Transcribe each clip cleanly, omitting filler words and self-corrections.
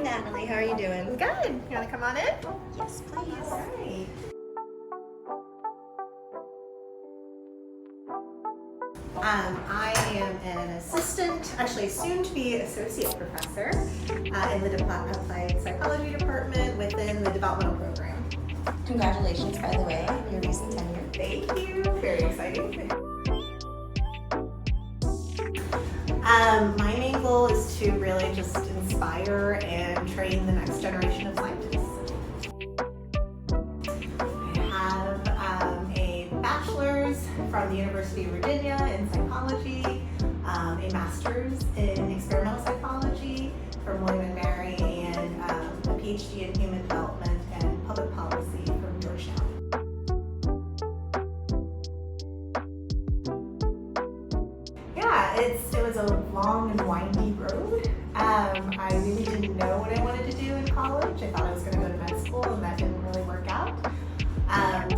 Natalie, how are you doing? Good. You want to come on in? Yes, please. All right. I am an assistant, actually soon to be associate professor in the applied psychology department within the developmental program. Congratulations, by the way, on your recent tenure. Thank you. Very exciting. My main goal is to really just inspire and train the next generation of scientists. I have a bachelor's from the University of Virginia in psychology, a master's in experimental psychology from William & Mary, and a PhD in human development and public policy from Georgetown. Yeah, it was a long and windy road. I really didn't know what I wanted to do in college. I thought I was going to go to med school, and that didn't really work out.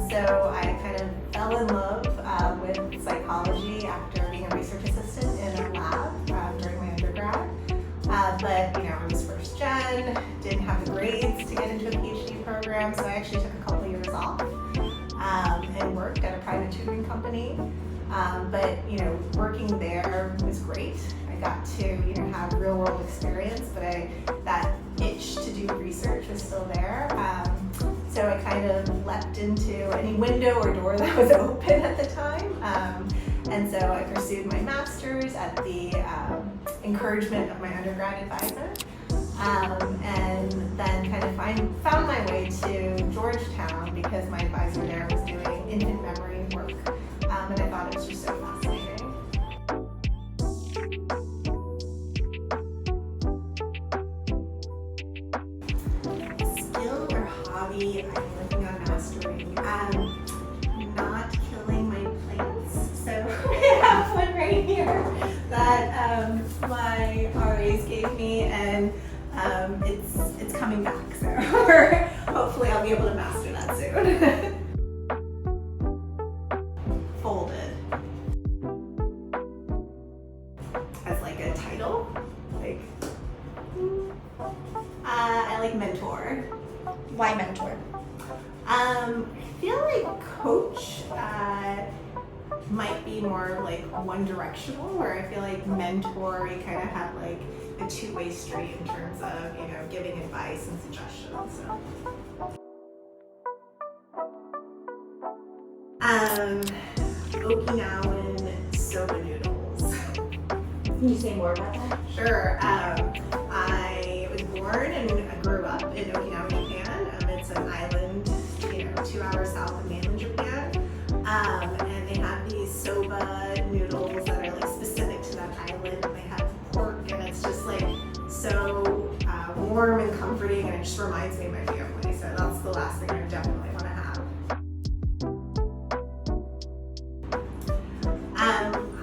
So I kind of fell in love with psychology after being a research assistant in a lab during my undergrad. But I was first gen, didn't have the grades to get into a PhD program, so I actually took a couple years off and worked at a private tutoring company. But working there was great. I got to have real world experience, but that itch to do research was still there. So I kind of leapt into any window or door that was open at the time. And so I pursued my master's at the encouragement of my undergrad advisor. And then kind of found my way to Georgetown because my advisor there was doing infant memory work. And I thought it was just so fascinating. Skill or hobby I'm working on mastering? Not killing my plants. So I have one right here that my RAs gave me, and it's coming back. So hopefully I'll be able to master that soon. Folded. As like a title, I like mentor. Why mentor? I feel like coach might be more like one directional, where I feel like mentor, you kind of have like a two-way street in terms of giving advice and suggestions. Okinawan soba noodles. Can you say more about that? Sure. I was born and grew up in Okinawa, Japan. It's an island, 2 hours south of mainland Japan. And they have these soba noodles that are like specific to that island. And they have pork, and it's just like so warm and comforting, and it just reminds me of my family. So that's the last thing I definitely want to have.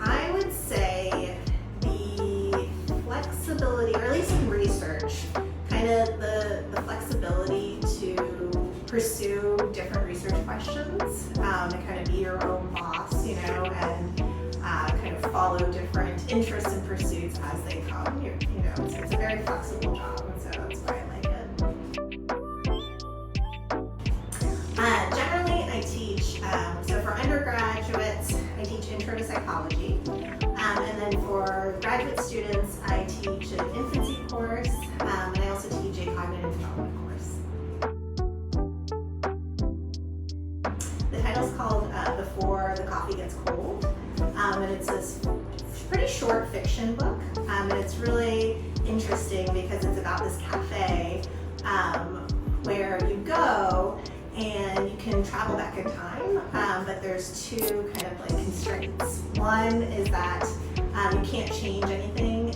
I would say the flexibility, or at least in research, kind of the flexibility to pursue different research questions, and kind of be your own boss, and kind of follow different interests and pursuits as they come. It's a very flexible job, and so that's why I like it. Generally, I teach, so for undergraduates, I teach intro to psychology. And then for graduate students, I teach an infancy course, and I also teach a cognitive development course. The title's called Before the Coffee Gets Cold, and it's this pretty short fiction book, and it's really interesting because it's about this cafe where you go and you can travel back in time, but there's two kind of like constraints. One is that you can't change anything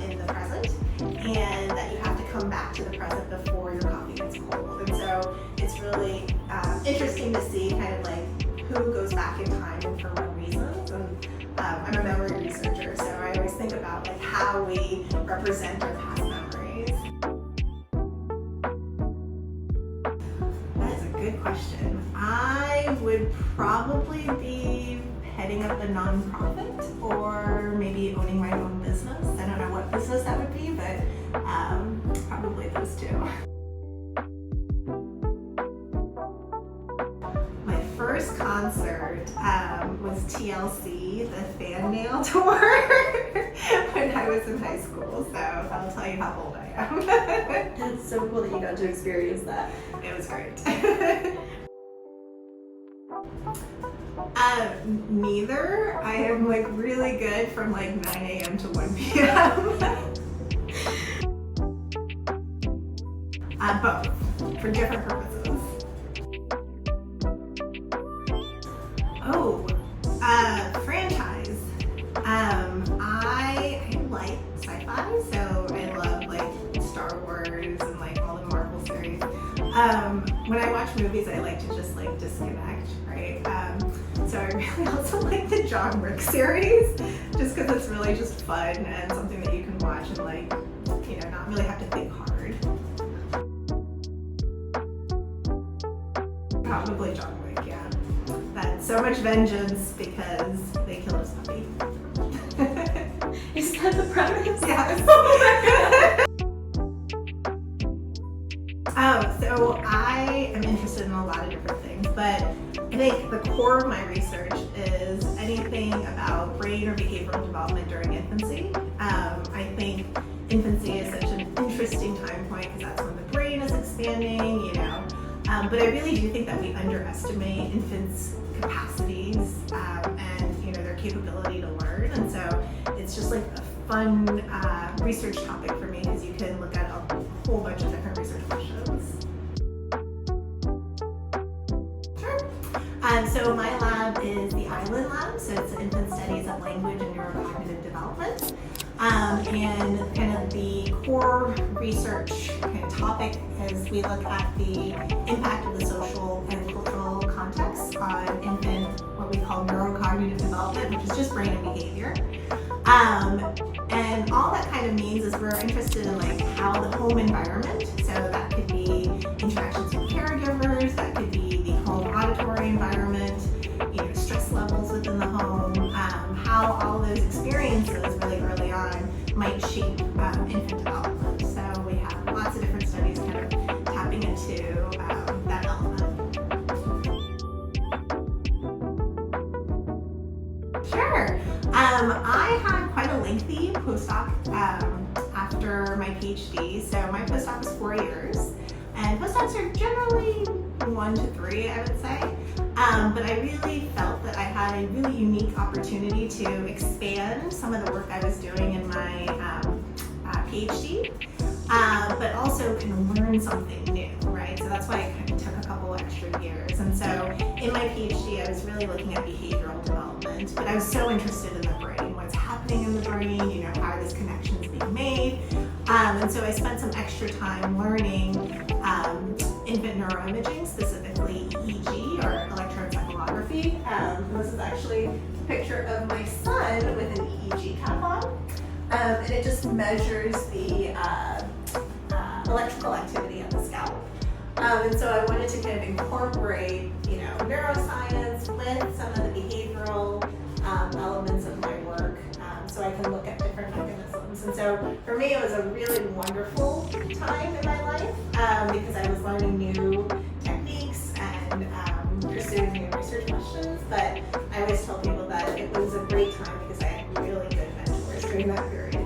in the present, and that you have to come back to the present before your coffee gets cold. And so it's really interesting to see kind of like who goes back in time and for what reasons. And I'm a memory researcher, so I always think about like how we represent our past memories. Good question. I would probably be heading up a nonprofit, or maybe owning my own business. I don't know what business that would be, but probably those two. My first concert was TLC, the fan mail tour, when I was in high school. So that'll tell you how old I am. It's so cool that you got to experience that. It was great. Neither. I am like really good from like 9 a.m. to 1 p.m. Both, for different purposes. Oh, franchise. I like sci-fi, so I love like Star Wars and like all the Marvel series. When I watch movies, I like to just like disconnect, right? So I really also like the John Wick series, just because it's really just fun and something that you can watch and like, you know, not really have to think hard. Probably John Wick, yeah. That's so much vengeance because they killed his puppy. Is that the premise? Yes. So I am interested in a lot of different things, but I think the core of my research is anything about brain or behavioral development during infancy. I think infancy is such an interesting time point because that's when the brain is expanding, you know. But I really do think that we underestimate infants' capacities and, you know, their capability to learn. And so it's just like a fun research topic for me because you can look at a whole bunch of different research questions. Sure. So my lab is the Island Lab, so it's Infant Studies of Language and Neurocognitive Development. And kind of the core research kind of topic is we look at the impact of the social and cultural context on infant, what we call neurocognitive development, which is just brain and behavior. And all that kind of means is we're interested in like how the home environment, so that could be interactions with caregivers, that could be the home auditory environment, you know, stress levels within the home, how all those experiences really early on might shape infant development. So we have lots of different studies kind of tapping into that element. Sure. I had quite a lengthy postdoc after my PhD. So my postdoc was 4 years, and postdocs are generally 1 to 3, I would say. But I really felt that I had a really unique opportunity to expand some of the work I was doing in my PhD, but also kind of learn something new, right? So that's why I kind of took a couple extra years. And so in my PhD, I was really looking at behavioral development, but I was so interested in the brain, what's happening in the brain, you know, how are these connections being made? And so I spent some extra time learning infant neuroimaging, specifically EEG or electroencephalography. This is actually a picture of my son with an EEG cap on, and it just measures the electrical activity of the scalp. And so I wanted to kind of incorporate, you know, neuroscience with some of the behavioral elements of my work, so I can look at different mechanisms. And so for me, it was a really wonderful time in my life because I was learning new techniques and pursuing new research questions. But I always tell people that it was a great time because I had really good mentors during that period too.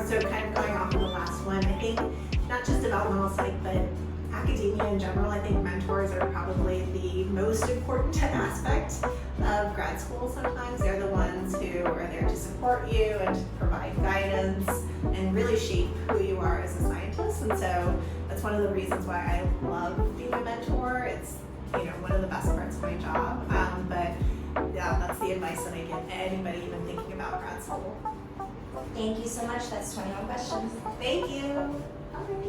So kind of going off of the last one, I think not just developmental psych, but academia in general, I think mentors are probably the most important aspect of grad school sometimes. They're the ones who are there to support you and to provide guidance and really shape who you are as a scientist. And so that's one of the reasons why I love being a mentor. It's, you know, one of the best parts of my job. But yeah, that's the advice that I give anybody even thinking about grad school. Thank you so much. That's 21 questions. Thank you.